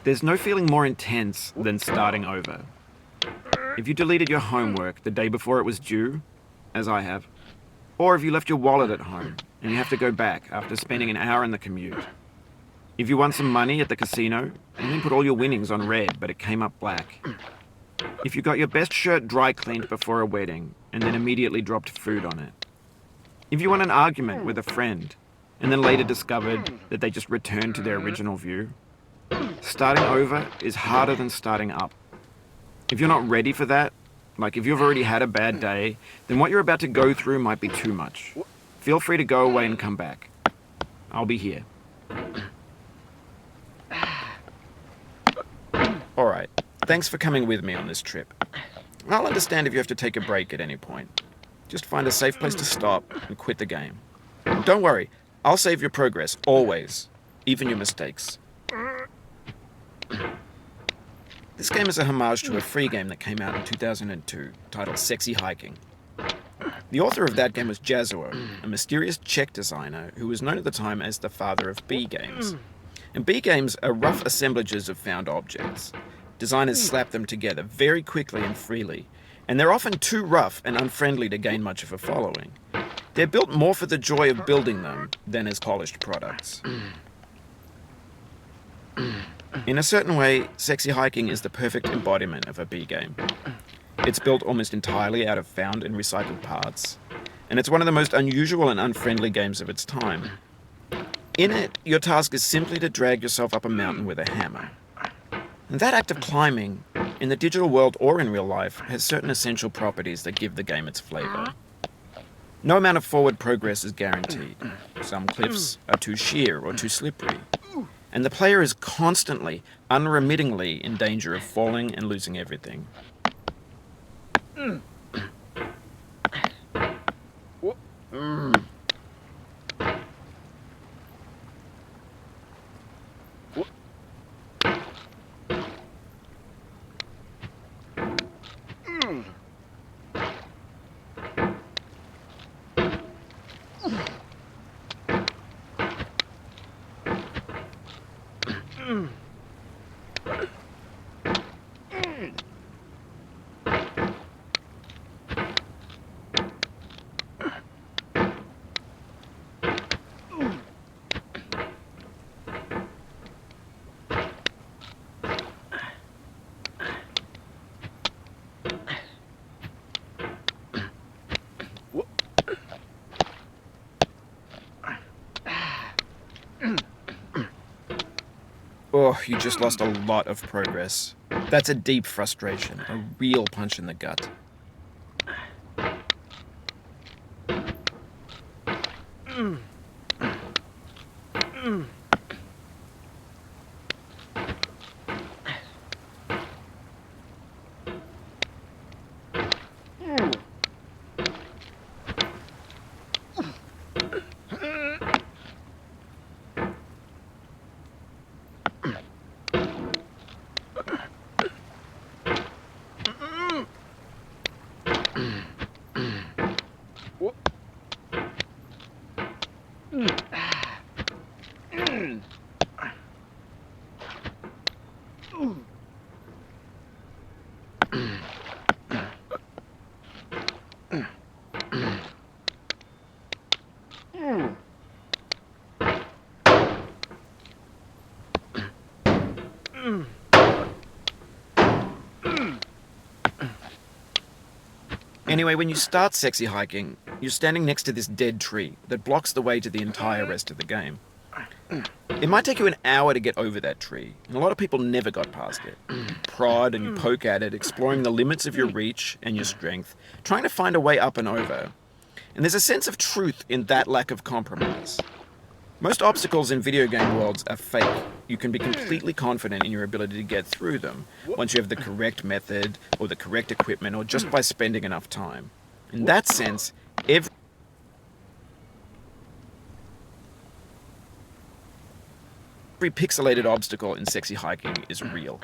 There's no feeling more intense than starting over. If you deleted your homework the day before it was due, as I have, or if you left your wallet at home and you have to go back after spending an hour in the commute. If you won some money at the casino and then put all your winnings on red but it came up black. If you got your best shirt dry cleaned before a wedding and then immediately dropped food on it. If you won an argument with a friend and then later discovered that they just returned to their original view. Starting over is harder than starting up. If you're not ready for that, like if you've already had a bad day, then what you're about to go through might be too much. Feel free to go away and come back. I'll be here. Alright, thanks for coming with me on this trip. I'll understand if you have to take a break at any point. Just find a safe place to stop and quit the game. Don't worry, I'll save your progress, always. Even your mistakes. This game is a homage to a free game that came out in 2002, titled Sexy Hiking. The author of that game was Jazuo, a mysterious Czech designer who was known at the time as the father of B games. And B games are rough assemblages of found objects. Designers slap them together very quickly and freely, and they're often too rough and unfriendly to gain much of a following. They're built more for the joy of building them than as polished products. In a certain way, Sexy Hiking is the perfect embodiment of a B game. It's built almost entirely out of found and recycled parts, and it's one of the most unusual and unfriendly games of its time. In it, your task is simply to drag yourself up a mountain with a hammer. And that act of climbing, in the digital world or in real life, has certain essential properties that give the game its flavor. No amount of forward progress is guaranteed. Some cliffs are too sheer or too slippery. And the player is constantly, unremittingly in danger of falling and losing everything. Oh, you just lost a lot of progress. That's a deep frustration, a real punch in the gut. Anyway, when you start sexy hiking, you're standing next to this dead tree that blocks the way to the entire rest of the game. It might take you an hour to get over that tree, and a lot of people never got past it. You prod and you poke at it, exploring the limits of your reach and your strength, trying to find a way up and over. And there's a sense of truth in that lack of compromise. Most obstacles in video game worlds are fake. You can be completely confident in your ability to get through them once you have the correct method or the correct equipment or just by spending enough time. In that sense, every pixelated obstacle in sexy hiking is real.